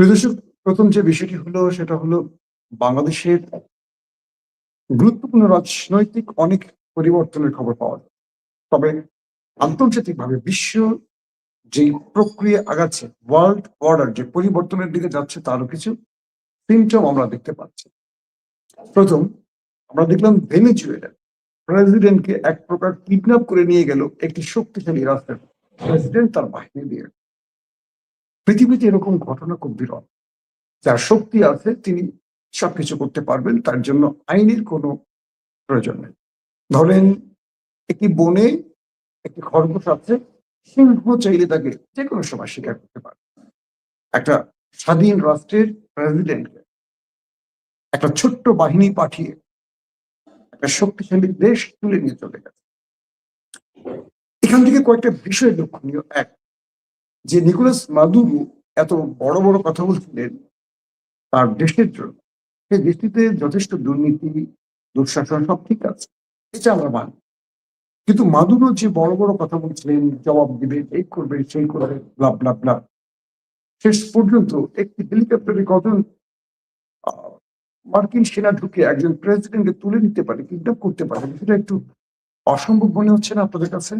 প্রিয় দর্শক, প্রথম যে বিষয়টি হলো সেটা হলো বাংলাদেশের গুরুত্বপূর্ণ রাজনৈতিক অনেক পরিবর্তনের খবর পাওয়া যায়। তবে আন্তর্জাতিকভাবে বিশ্ব যে প্রক্রিয়া আগাচ্ছে, ওয়ার্ল্ড অর্ডার যে পরিবর্তনের দিকে যাচ্ছে, তারও কিছু সিমটম আমরা দেখতে পাচ্ছি। প্রথম, আমরা দেখলাম ভেনেজুয়েলার প্রেসিডেন্টকে এক প্রকার কিডন্যাপ করে নিয়ে গেল একটি শক্তিশালী রাষ্ট্রের প্রেসিডেন্ট তার বাহিনী দিয়ে। পৃথিবীতে এরকম ঘটনা খুব বিরল। যার শক্তি আছে তিনি সবকিছু করতে পারবেন, তার জন্য আইনের কোনো প্রয়োজন নেই। ধরেন, একটি বনে একটি খরগোশ আছে, সিংহ চাইলে তাকে যে কোনো সময় শিকার করতে পারে। একটা স্বাধীন রাষ্ট্রের প্রেসিডেন্টকে একটা ছোট্ট বাহিনী পাঠিয়ে একটা শক্তিশালী দেশ তুলে নিয়ে চলে গেছে। এখান থেকে কয়েকটা বিষয় লক্ষণীয়। এক, যে নিকোলাস মাদুরো এত বড় বড় কথা বলছিলেন তার দেশের জন্য, সেই দেশটিতে যথেষ্ট দুর্নীতি, দুঃশাসন সব ঠিক আছে, এটা আমরা মানি। কিন্তু মাদুরো যে বড় বড় কথা বলছিলেন, জবাব দিবেন, এই করবে সেই করবে, ব্লাব ব্লাব ব্লাব, শেষ পর্যন্ত একটি হেলিকপ্টারে কজন মার্কিন সেনা ঢুকে একজন প্রেসিডেন্টকে তুলে নিতে পারে, কিডন্যাপ করতে পারে, সেটা একটু অসম্ভব মনে হচ্ছে না আপনাদের কাছে?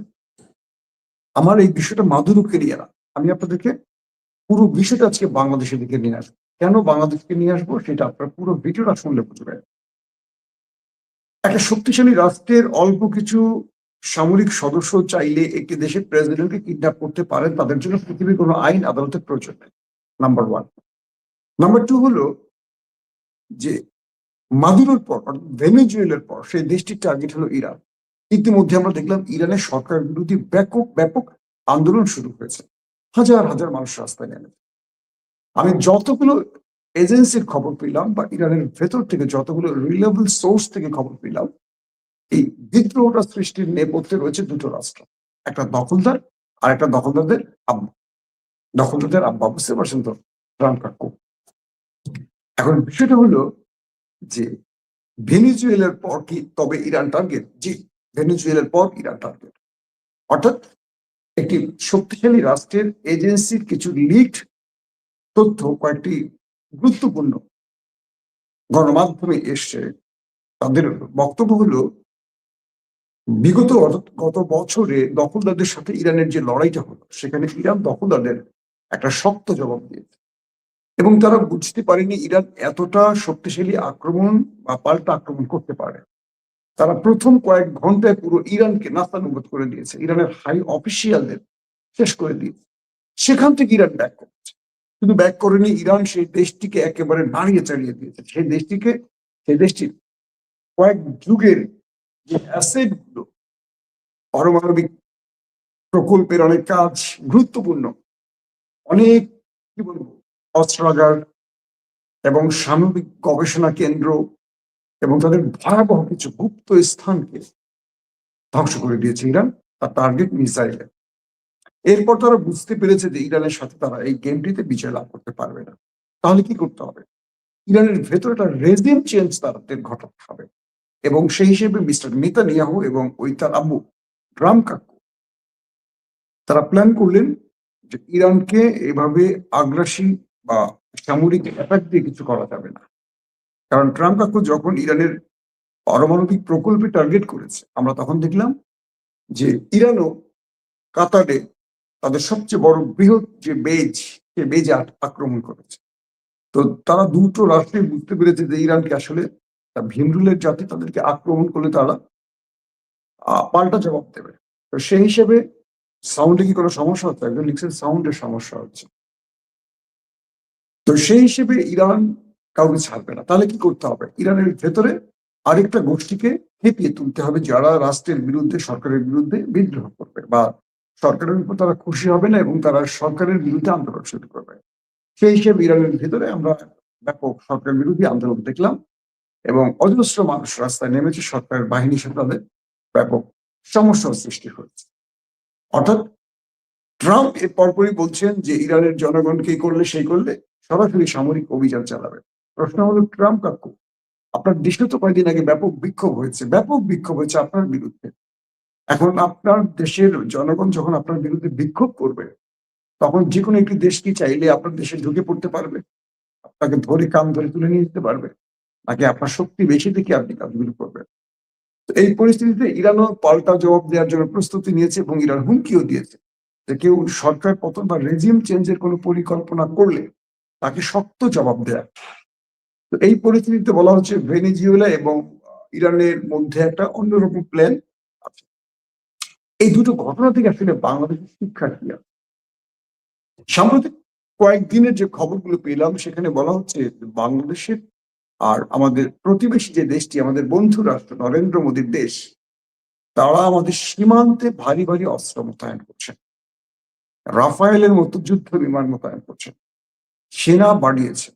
আমার এই বিষয়টা মাদুরোকে নিয়ে না, আমি আপনাদেরকে পুরো বিষয়টা আজকে বাংলাদেশের দিকে নিয়ে আসবো। কেন বাংলাদেশকে নিয়ে আসবো সেটা আপনারা পুরো ভিডিওটা শুনলে বুঝবেন। একটা শক্তিশালী রাষ্ট্রের অল্প কিছু সামরিক সদস্য চাইলে একটি দেশের প্রেসিডেন্টকে কিডন্যাপ করতে পারেন, তাদের জন্য পৃথিবীর কোনো আইন আদালতের প্রয়োজন নেই। Number one. নাম্বার টু হলো যে মাদুরোর পর, ভেনেজুয়েলার পর সেই দেশটির টার্গেট হলো ইরান। ইতিমধ্যে আমরা দেখলাম ইরানের সরকার বিরোধী ব্যাপক ব্যাপক আন্দোলন শুরু হয়েছে, হাজার হাজার মানুষ রাস্তায় নেমেছে। আমি যতগুলো এজেন্সির খবর পেলাম বা ইরানের ভেতর থেকে যতগুলো রিলায়েবল সোর্স থেকে খবর পেলাম, এই বিদ্রোহটা সৃষ্টির নেপথ্যে রয়েছে দুটো রাষ্ট্র, একটা দখলদার আর একটা দখলদারদের আব্বা। দখলদারদের আব্বা বুঝতে পারছেন তো, ট্রাম্প কাকু। এখন বিষয়টা হলো যে ভেনেজুয়েলার পর কি তবে ইরান টার্গেট? জি, ভেনেজুয়েলার পর ইরান টার্গেট। অর্থাৎ একটি শক্তিশালী রাষ্ট্রের এজেন্সির কিছু লিকড তথ্য কয়েকটি গুরুত্বপূর্ণ গণমাধ্যমে এসছে। তাদের বক্তব্য হলো বিগত গত বছরে দখলদারদের সাথে ইরানের যে লড়াইটা হলো, সেখানে ইরান দখলদারদের একটা শক্ত জবাব দিয়েছে এবং তারা বুঝতে পারেনি ইরান এতটা শক্তিশালী আক্রমণ বা পাল্টা আক্রমণ করতে পারে। তারা প্রথম কয়েক ঘন্টায় পুরো ইরানকে নাস্তানুবোধ করে দিয়েছে, ইরানের হাই অফিসিয়ালদের শেষ করে দিয়েছে। সেখান থেকে ইরান ব্যাক করেছে, কিন্তু ব্যাক করেনি ইরান, সেই দেশটিকে একেবারে নাড়িয়ে চাড়িয়ে দিয়েছে। সেই দেশটির কয়েক যুগের যে অ্যাসেট গুলো, পারমাণবিক প্রকল্পের অনেক কাজ, গুরুত্বপূর্ণ অনেক কি বলবো অস্ত্রাগার এবং সামরিক গবেষণা কেন্দ্র এবং তাদের ভয়াবহ কিছু গুপ্ত স্থানকে ধ্বংস করে দিয়েছে ইরান, তার টার্গেট মিসাইলে। এরপর তারা বুঝতে পেরেছে যে ইরানের সাথে তারা এই গেমটিতে বিজয় লাভ করতে পারবে না। তাহলে কি করতে হবে? ইরানের ভেতরে একটা রেজিম চেঞ্জ তাদের ঘটাতে হবে এবং সেই হিসেবে মিস্টার নেতানিয়াহু এবং ওই তার আব্বু ট্রাম্প কাকু তারা প্ল্যান করলেন যে ইরানকে এভাবে আগ্রাসী বা সামরিক অ্যাটাক দিয়ে কিছু করা যাবে না। কারণ ট্রাম্প কাকু যখন ইরানের পারমাণবিক প্রকল্পে টার্গেট করেছে, আমরা তখন দেখলাম যে ইরানও কাতারে তাদের সবচেয়ে বড় বৃহৎ যে বেজ, সে বেজে আক্রমণ করেছে। তো তারা দুটো রাষ্ট্রে বুঝতে পেরেছে যে ইরানকে আসলে ভিমরুলের জাতি, তাদেরকে আক্রমণ করলে তারা পাল্টা জবাব দেবে। তো সেই হিসেবে সাউন্ডে কি কোনো সমস্যা হচ্ছে? একজন লিখছেন সাউন্ডের সমস্যা হচ্ছে। তো সেই হিসেবে ইরান কাউকে ছাড়বে না। তাহলে কি করতে হবে? ইরানের ভেতরে আরেকটা গোষ্ঠীকে খেপিয়ে তুলতে হবে, যারা রাষ্ট্রের বিরুদ্ধে, সরকারের বিরুদ্ধে বিদ্রোহ করবে বা সরকারের উপর তারা খুশি হবে না এবং তারা সরকারের বিরুদ্ধে আন্দোলন শুরু করবে। সেই হিসেবে ইরানের ভেতরে আমরা ব্যাপক সরকার বিরোধী আন্দোলন দেখলাম এবং অজস্র মানুষ রাস্তায় নেমেছে, সরকারের বাহিনীর সাথে তাদের ব্যাপক সমস্যার সৃষ্টি হয়েছে। অর্থাৎ ট্রাম্প এর পরপরই বলছেন যে ইরানের জনগণকে করলে সেই করলে সরাসরি সামরিক অভিযান চালাবে। প্রশ্ন হলো, ট্রাম্প কাকু, আপনার দেশে তো কয়েকদিন আগে ব্যাপক বিক্ষোভ হয়েছে আপনার বিরুদ্ধে। এখন আপনার দেশের জনগণ যখন আপনার বিরুদ্ধে বিক্ষোভ করবে, তখন যে কোনো একটি দেশ কি চাইলে আপনার দেশে ঢুকে পড়তে পারবে, আপনাকে ধরে কান ধরে তুলে নিয়ে যেতে পারবে, নাকি আপনার শক্তি বেশি থেকে আপনি কাজগুলো করবেন? তো এই পরিস্থিতিতে ইরানও পাল্টা জবাব দেওয়ার জন্য প্রস্তুতি নিয়েছে এবং ইরান হুমকিও দিয়েছে যে কেউ সরকার পতন বা রেজিম চেঞ্জের কোনো পরিকল্পনা করলে তাকে শক্ত জবাব দেয়া। তো এই পরিস্থিতিতে বলা হচ্ছে ভেনেজুয়েলা এবং ইরানের মধ্যে একটা অন্যরকম প্ল্যান আছে। এই দুটো ঘটনা থেকে আসলে বাংলাদেশের শিক্ষা কি আছে? সাম্প্রতিক কয়েকদিনের যে খবরগুলো পেলাম সেখানে বলা হচ্ছে যে বাংলাদেশের আর আমাদের প্রতিবেশী যে দেশটি, আমাদের বন্ধু রাষ্ট্র নরেন্দ্র মোদীর দেশ, তারা আমাদের সীমান্তে ভারী ভারী অস্ত্র মোতায়েন করছেন, রাফায়েলের মতো যুদ্ধ বিমান মোতায়েন করছেন, সেনা বাড়িয়েছে,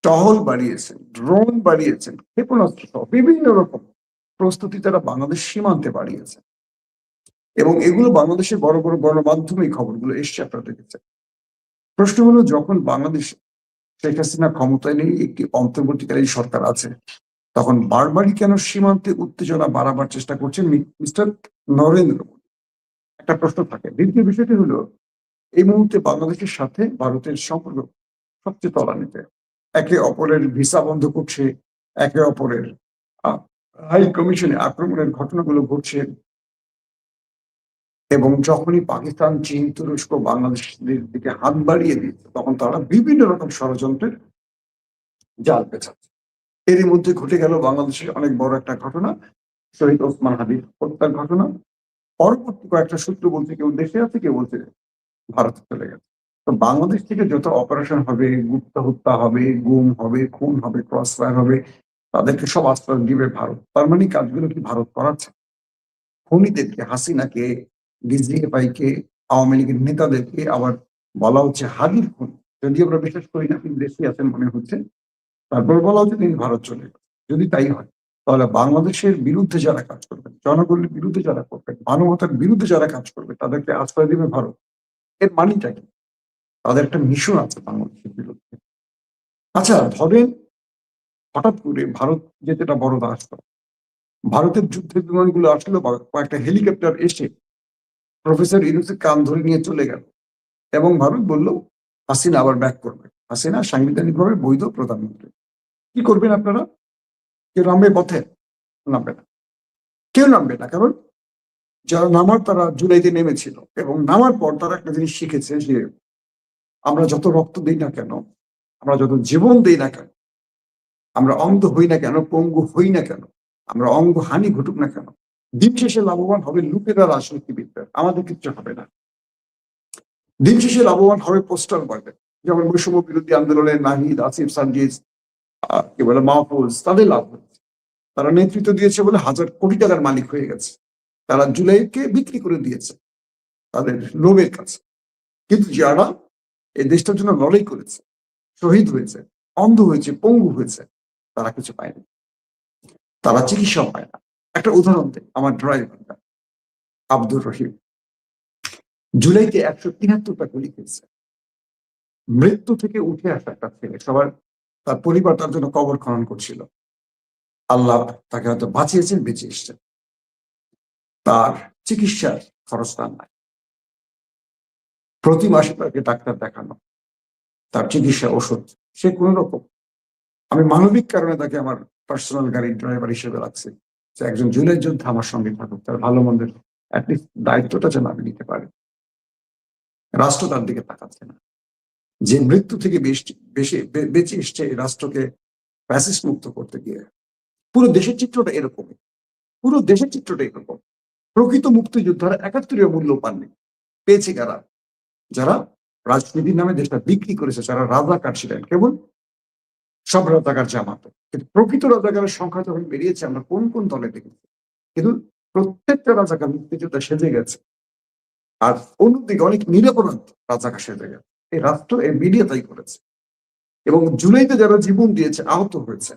টহল বাড়িয়েছেন, ড্রোন বাড়িয়েছেন, ক্ষেপণাস্ত্র সহ বিভিন্ন রকম প্রস্তুতি তারা বাংলাদেশ সীমান্তে বাড়িয়েছে। এবং এগুলো বাংলাদেশের বড় বড় গণমাধ্যমে এই খবরগুলো এসছে, আপনারা দেখেছেন। প্রশ্ন হলো, যখন বাংলাদেশ শেখ হাসিনা ক্ষমতায় নেই, একটি অন্তর্বর্তীকালীন সরকার আছে, তখন বারবারই কেন সীমান্তে উত্তেজনা বাড়াবার চেষ্টা করছেন মিস্টার নরেন্দ্র মোদী? একটা প্রশ্ন থাকে। দ্বিতীয় বিষয়টি হলো, এই মুহূর্তে বাংলাদেশের সাথে ভারতের সম্পর্ক সবচেয়ে তলানিতে। একে অপরের ভিসা বন্ধ করছে, একে অপরের হাই কমিশনে আক্রমণের ঘটনাগুলো ঘটছে। এবং যখনই পাকিস্তান, চীন, তুরস্ক বাংলাদেশের দিকে হাত বাড়িয়ে দিচ্ছে, তখন তারা বিভিন্ন রকম ষড়যন্ত্রের জাল পেছাচ্ছে। এরই মধ্যে ঘটে গেল বাংলাদেশের অনেক বড় একটা ঘটনা, শহীদ ওসমান হাদির হত্যার ঘটনা। পরবর্তী কয়েকটা সূত্র বলছে কেউ দেশে আছে, কেউ বলছে ভারতে চলে গেছে। তো বাংলাদেশ থেকে যত অপারেশন হবে, গুপ্ত হত্যা হবে, গুম হবে, খুন হবে, ক্রস ফায়ার হবে, তাদেরকে সব আশ্রয় দিবে ভারত। তার মানে কাজগুলো কি ভারত করাচ্ছে? খুনিদেরকে, হাসিনাকে, ডিজিএফআই কে, আওয়ামী লীগের নেতাদেরকে আবার বলা হচ্ছে হাদির খুন। যদি আমরা বিশ্বাস করি না, তিনি দেশে আছেন মনে হচ্ছে, তারপর বলা হচ্ছে তিনি ভারত চলে গেছেন। যদি তাই হয়, তাহলে বাংলাদেশের বিরুদ্ধে যারা কাজ করবেন, জনগণের বিরুদ্ধে যারা করবেন, মানবতার বিরুদ্ধে যারা কাজ করবে, তাদেরকে আশ্রয় দেবে ভারত। এর মানেটা কি? তাদের একটা মিশন আছে বাংলাদেশের বিরুদ্ধে। আচ্ছা, ধরেন হঠাৎ করে ভারত যেটা বড় রাষ্ট্র, ভারতের যুদ্ধের বিমানগুলো আসলো বা কয়েকটা হেলিকপ্টার এসে প্রফেসর ইউনূসের কান ধরে নিয়ে চলে গেল এবং ভারত বলল হাসিনা আবার ব্যাক করবে, হাসিনা সাংবিধানিকভাবে বৈধ প্রধানমন্ত্রী। কি করবেন আপনারা? কেউ নামবে পথে? নামবে না, কেউ নামবে না। কারণ যারা নামার তারা জুলাইতে নেমেছিল এবং নামার পর তারা একটা জিনিস শিখেছে যে আমরা যত রক্ত দিই না কেন, আমরা যত জীবন দিই না কেন, আমরা অন্ধ হই না কেন, পঙ্গু হই না কেন, আমরা অঙ্গ হানি ঘটুক না কেন, দিন শেষে লাভবান হবে লুটেরা, রাজনীতিবিদরা, আমাদের কিচ্ছু হবে না। দিন শেষে লাভবান হবে পোস্টাল পার্টি, যেমন বৈষম্য বিরোধী আন্দোলনের নাহিদ, আসিফ, সানজিজ, কি বলে মাহফুজ, তাদের লাভ হয়েছে। তারা নেতৃত্ব দিয়েছে বলে হাজার কোটি টাকার মালিক হয়ে গেছে। তারা জুলাইকে বিক্রি করে দিয়েছে তাদের লোভের কাছে। কিন্তু যারা এই দেশটার জন্য লড়াই করেছে, শহীদ হয়েছে, অন্ধ হয়েছে, পঙ্গু হয়েছে, তারা কিছু পায়নি, তারা চিকিৎসা পায় না। একটা উদাহরণ দেয়, আমার ড্রাইভারটা আব্দুর রহিম জুলাইতে 173টা গুলি খেয়েছে। মৃত্যু থেকে উঠে আসা একটা ছেলে, সবার তার পরিবার তার জন্য কবর খনন করছিল। আল্লাহ তাকে হয়তো বাঁচিয়েছেন, বেঁচে এসছেন। তার চিকিৎসার খরচ তার নাই, প্রতি মাসে তাকে ডাক্তার দেখানো, তার চিকিৎসা, ওষুধ, সে কোন রকম। আমি মানবিক কারণে তাকে আমার পার্সোনাল গাড়ির ড্রাইভার হিসেবে রাখছি, যে একজন জুলাই যোদ্ধা আমার সঙ্গে থাকুক, তার ভালো মন্দের অ্যাটলিস্ট দায়িত্বটা যেন আমি নিতে পারি। রাষ্ট্র তার দিকে তাকাচ্ছে না। যে মৃত্যু থেকে বেঁচে এসছে এই রাষ্ট্রকে ফ্যাসিস্ট মুক্ত করতে গিয়ে। পুরো দেশের চিত্রটা এরকমই, পুরো দেশের চিত্রটা এরকম। প্রকৃত মুক্তিযোদ্ধারা 71 মূল্য পাননি, পেয়েছে কারা? যারা রাজনীতির নামে দেশটা বিক্রি করেছে, যারা রাজাকার ছিলেন, কেবল সব রাজাকার জামাত। কিন্তু প্রকৃত রাজাকারের সংখ্যা যখন বেরিয়েছে, আমরা কোন কোন দলে দেখেছি, কিন্তু প্রত্যেকটা রাজাকার মুক্তিযোদ্ধা সেজে গেছে। আর অন্যদিকে অনেক নিরপরাধ রাজাকার সেজে গেছে। এই রাষ্ট্র, এই মিডিয়া তাই করেছে। এবং জুলাইতে যারা জীবন দিয়েছে, আহত হয়েছে,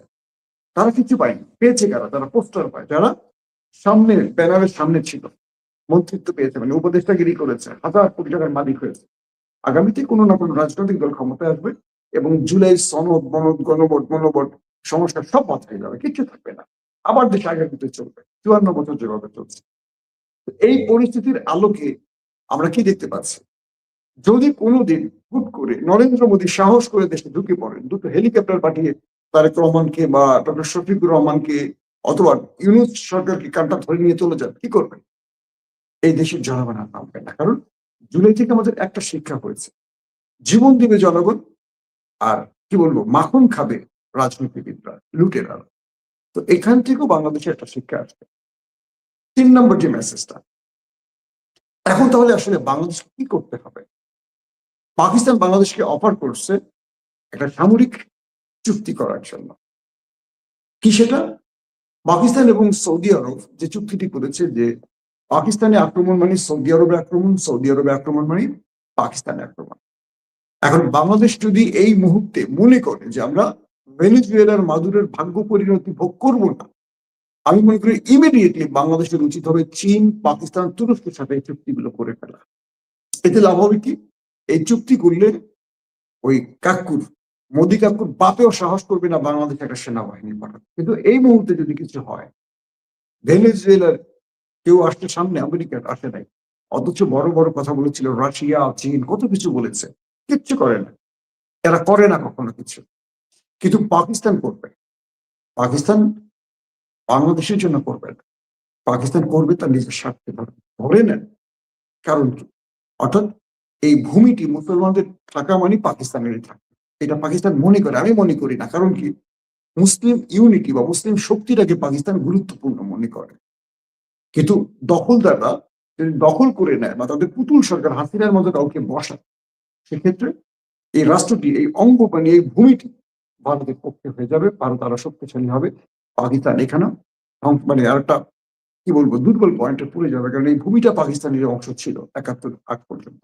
তারা কিছু পায়নি, পেয়েছে কারা? তারা পোস্টার পায়, যারা সামনে ব্যানারের সামনে ছিল, মন্ত্রিত্ব পেয়েছে, মানে উপদেষ্টাগিরি করেছে, হাজার কোটি টাকার মালিক হয়েছে। আগামীতে কোনো না কোনো রাজনৈতিক দল ক্ষমতায় আসবে এবং জুলাই সনদ, মনদ, গণভোট, মনোভোট সমস্যা সব মাথায় যাবে, কিচ্ছু থাকবে না। আবার দেশ আগের মতো চলবে, 54 বছর যেভাবে চলছে। এই পরিস্থিতির আলোকে আমরা কি দেখতে পাচ্ছি? যদি কোনোদিন হুট করে নরেন্দ্র মোদী সাহস করে দেশে ঢুকে পড়েন, দুটো হেলিকপ্টার পাঠিয়ে তারেক রহমানকে বা ডক্টর শফিকুর রহমানকে অথবা ইউনূস সরকারকে কাঁধটা ধরে নিয়ে চলে যান, কি করবেন? এই দেশের জনগণ আর নামবে না। কারণ জুলাই থেকে আমাদের একটা শিক্ষা হয়েছে, জীবন দিবে জনগণ, আর কি বলবো, মাখন খাবে রাজনীতিবিদরা, লুটেরা। তো এখান থেকেও বাংলাদেশে একটা শিক্ষা আসবে। ৩ নম্বর যে মেসেজটা, এখন তাহলে আসলে বাংলাদেশ কি করতে হবে? পাকিস্তান বাংলাদেশকে অফার করছে একটা সামরিক চুক্তি করার জন্য। কি সেটা? পাকিস্তান এবং সৌদি আরব যে চুক্তিটি করেছে যে পাকিস্তানে আক্রমণ মানে সৌদি আরবে আক্রমণ, সৌদি আরবে আক্রমণ মানে পাকিস্তানে আক্রমণ। এখন বাংলাদেশ যদি এই মুহূর্তে মনে করে যে আমরা ভেনেজুয়েলার মাদুরের ভাগ্য পরিণতি ভোগ করবো না, আমি মনে করি ইমিডিয়েটলি বাংলাদেশের উচিত হবে চীন, পাকিস্তান, তুরস্কের সাথে এই চুক্তিগুলো করে ফেলা। এতে লাভ হবে কি? এই চুক্তি করলে ওই কাকুর, মোদী কাকুর বাপেও সাহস করবে না বাংলাদেশে একটা সেনাবাহিনী পাঠাতে। কিন্তু এই মুহূর্তে যদি কিছু হয়, ভেনেজুয়েলার কেউ আসছে সামনে, আমেরিকার আসে নাই, অথচ বড় বড় কথা বলেছিল রাশিয়া, চীন, কত কিছু বলেছে, কিচ্ছু করে না। এরা করে না কখনো কিছু, কিন্তু পাকিস্তান করবে। পাকিস্তান বাংলাদেশের জন্য করবে না, পাকিস্তান করবে তার নিজের স্বার্থে। ধরে নেন কারণ কি? অর্থাৎ এই ভূমিটি মুসলমানদের থাকা মানে পাকিস্তানেরই থাকা, এটা পাকিস্তান মনে করে, আমি মনে করি না। কারণ কি? মুসলিম ইউনিটি বা মুসলিম শক্তিটাকে পাকিস্তান গুরুত্বপূর্ণ মনে করে। কিন্তু দখলদাররা যদি দখল করে নেয় বা তাদের পুতুল সরকার হাসিনার মতো কাউকে বসায়, সেক্ষেত্রে এই রাষ্ট্রটি, এই অঙ্গ মানে এই ভূমিটি ভারতের পক্ষে হয়ে যাবে, ভারত আরো শক্তিশালী হবে। পাকিস্তান এখানে মানে আর একটা কি বলবো, দুর্বল পয়েন্টে পড়ে যাবে, কারণ এই ভূমিটা পাকিস্তানের অংশ ছিল ৭১ আগ পর্যন্ত।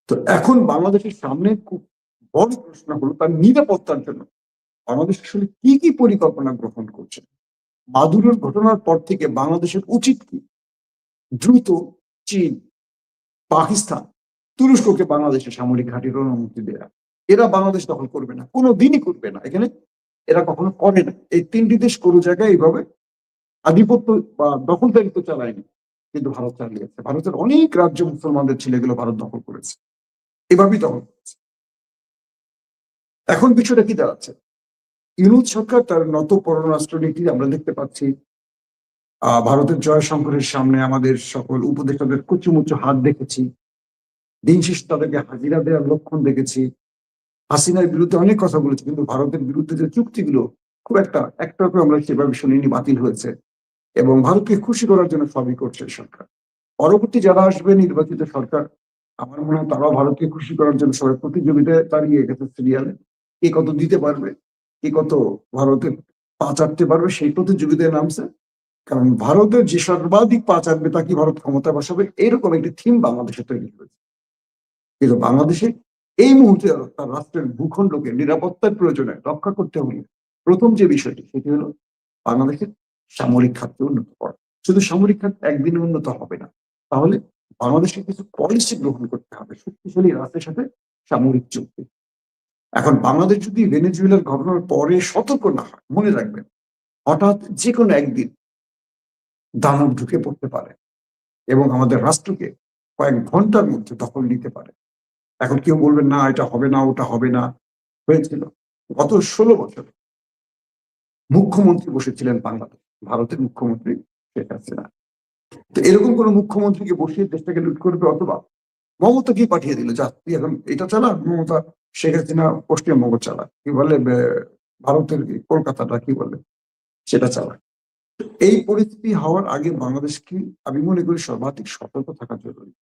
তো এখন বাংলাদেশের সামনে খুব বড় প্রশ্ন হলো তার নিরাপত্তার জন্য বাংলাদেশ আসলে কি কি পরিকল্পনা গ্রহণ করছে। মাদুরের ঘটনার পর থেকে বাংলাদেশের উচিত কি? দ্রুত চীন, পাকিস্তান, তুরস্ককে বাংলাদেশের সামরিক ঘাঁটির অনুমতি দেয়া। এরা বাংলাদেশ দখল করবে না, কোনো দিনই করবে না। এখানে এরা কখনো করে না। এই ৩টি দেশ কোনো জায়গায় এইভাবে আধিপত্য বা দখলদারিত্ব চালায়নি, কিন্তু ভারত চালিয়েছে। ভারতের অনেক রাজ্য মুসলমানদের ছিল, এগুলো ভারত দখল করেছে, এভাবেই দখল করেছে। এখন বিষয়টা কি দাঁড়াচ্ছে? ইউনূস সরকার তার নত পররাষ্ট্রনীতি আমরা দেখতে পাচ্ছি। ভারতের জয়শঙ্করের সামনে আমাদের সকল উপদেষ্টাদের কুচুমুচু হাত দেখেছি, দিন শেষে তাদেরকে হাজিরা দেওয়ার লক্ষণ দেখেছি। হাসিনার বিরুদ্ধে অনেক কথা বলেছে, কিন্তু ভারতের বিরুদ্ধে যে চুক্তিগুলো খুব একটা করে আমরা সেভাবে শুনিনি, বাতিল হয়েছে। এবং ভারতকে খুশি করার জন্য সবই করছে সরকার। পরবর্তী যারা আসবে নির্বাচিত সরকার, আমার মনে হয় তারাও ভারতকে খুশি করার জন্য সবাই প্রতিযোগিতায় দাঁড়িয়ে গেছে সিরিয়ালে, কে কত দিতে পারবে, কে কত ভারতের পা চাটতে পারবে, সেই প্রতিযোগিতায় নামছে। কারণ ভারতের যে সর্বাধিক পা চাটবে তাকে ভারত ক্ষমতা বসাবে, এরকম একটি থিম বাংলাদেশে তৈরি হয়েছে। কিন্তু বাংলাদেশে এই মুহূর্তে তার রাষ্ট্রের ভূখণ্ডকে নিরাপত্তার প্রয়োজনে রক্ষা করতে হলে প্রথম যে বিষয়টি, সেটি হলো বাংলাদেশের সামরিক খাতকে উন্নত করা। শুধু সামরিক খাত একদিনে উন্নত হবে না, তাহলে বাংলাদেশকে কিছু পলিসি গ্রহণ করতে হবে, শক্তিশালী রাষ্ট্রের সাথে সামরিক চুক্তি। এখন বাংলাদেশ যদি ভেনেজুয়েলার ঘটনার পরে সতর্ক না হয়, মনে রাখবেন হঠাৎ যে কোনো একদিন দানব ঢুকে পড়তে পারে এবং আমাদের রাষ্ট্রকে কয়েক ঘন্টার মধ্যে দখল নিতে পারে। এখন কেউ বলবেন না এটা হবে না, ওটা হবে না। হয়েছিল গত ১৬ বছরে মুখ্যমন্ত্রী বসেছিলেন বাংলাদেশ, ভারতের মুখ্যমন্ত্রী শেখ হাসিনা। তো এরকম কোন মুখ্যমন্ত্রীকে বসিয়ে দেশটাকে লুট করবে, অথবা মমতাকে পাঠিয়ে দিল, যা তুই এখন এটা চালা, মমতা শেখ হাসিনা পশ্চিমবঙ্গ চালা, কি বলে ভারতের কলকাতাটা কি বলে সেটা চালা। এই পরিস্থিতি হওয়ার আগে বাংলাদেশকে আমি মনে করি সর্বাধিক সতর্ক থাকা জরুরি।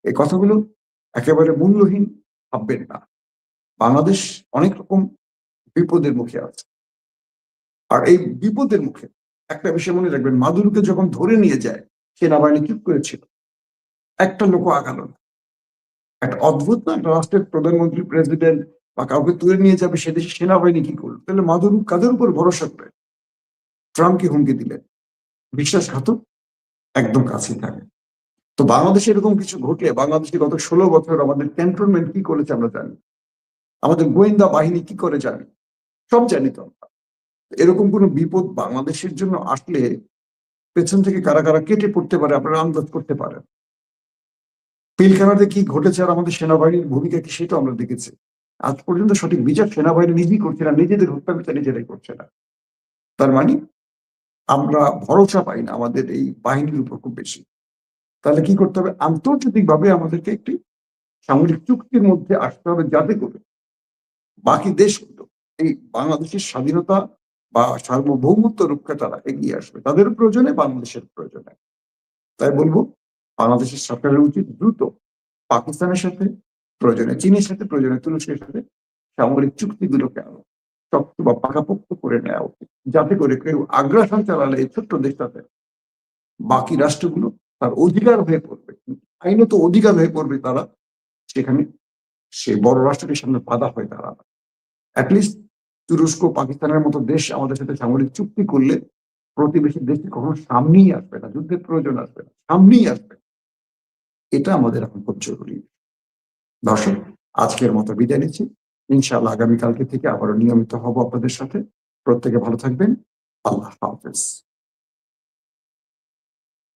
এই কথাগুলো একেবারে মূল্যহীন ভাববেন না। বাংলাদেশ অনেক রকম বিপদের মুখে আছে, আর এই বিপদের মুখে একটা বিষয় মনে রাখবেন, মাদুরকে যখন ধরে নিয়ে যায় সেনাবাহিনী চুপ করেছিল, একটা লোক আগালো না। একটা অদ্ভুত না, একটা রাষ্ট্রের প্রধানমন্ত্রী, প্রেসিডেন্ট বা কাউকে তুলে নিয়ে যাবে, সে দেশে সেনাবাহিনী কি করলো? তাহলে মাদুর কাদের উপর ভরসা করে ট্রাম্পকে হুমকি দিলেন? বিশ্বাসঘাতক, একদম কাছেই থাকে। তো বাংলাদেশে এরকম কিছু ঘটলে, বাংলাদেশে গত ১৬ বছর আমাদের ক্যান্টনমেন্ট কি করেছে আমরা জানি, আমাদের গোয়েন্দা বাহিনী কি করে জানি, সব জানি তো আমরা। এরকম কোন বিপদ বাংলাদেশের জন্য আসলে পেছন থেকে কারা কারা কেটে পড়তে পারে আপনারা আন্দাজ করতে পারেন। পিলখানাতে কি ঘটেছে আর আমাদের সেনাবাহিনীর ভূমিকা কি সেটা আমরা দেখেছি। আজ পর্যন্ত সঠিক বিচার সেনাবাহিনী নিজেই করছে না, নিজেদের হত্যা বিচার নিজেরাই করছে না। তার মানে আমরা ভরসা পাই না আমাদের এই বাহিনীর উপর খুব বেশি। তাহলে কি করতে হবে? আন্তর্জাতিকভাবে আমাদেরকে একটি সামরিক চুক্তির মধ্যে আসতে হবে, যাতে করে বাকি দেশগুলো এই বাংলাদেশের স্বাধীনতা বা সার্বভৌমত্ব রক্ষা তারা এগিয়ে আসবে, তাদের প্রয়োজনে, বাংলাদেশের প্রয়োজনে। তাই বলবো, বাংলাদেশের সরকারের উচিত দ্রুত পাকিস্তানের সাথে, প্রয়োজনে চীনের সাথে, প্রয়োজনে তুরস্কের সাথে সামরিক চুক্তিগুলোকে আরো শক্ত বা পাকাপোক্ত করে নেওয়া উচিত, যাতে করে কেউ আগ্রাসন চালালে এই ছোট্ট দেশটাতে বাকি রাষ্ট্রগুলো তার অধিকার হয়ে পড়বে, আইনত অধিকার হয়ে পড়বে তারা, সেখানে সে বড় রাষ্ট্রটির সামনে বাধা হয়ে দাঁড়াবে। অ্যাটলিস্ট তুরস্ক, পাকিস্তানের মতো দেশ আমাদের সাথে সামরিক চুক্তি করলে প্রতিবেশী দেশটি কখনো সামনেই আসবে না, যুদ্ধের প্রয়োজন আসবে না, সামনেই আসবে। এটা আমাদের এখন খুব জরুরি। দর্শক, আজকের মতো বিদায় নিচ্ছি। ইনশাআল্লাহ আগামীকালকে থেকে আবারও নিয়মিত হব আপনাদের সাথে। প্রত্যেকে ভালো থাকবেন। আল্লাহ হাফেজ।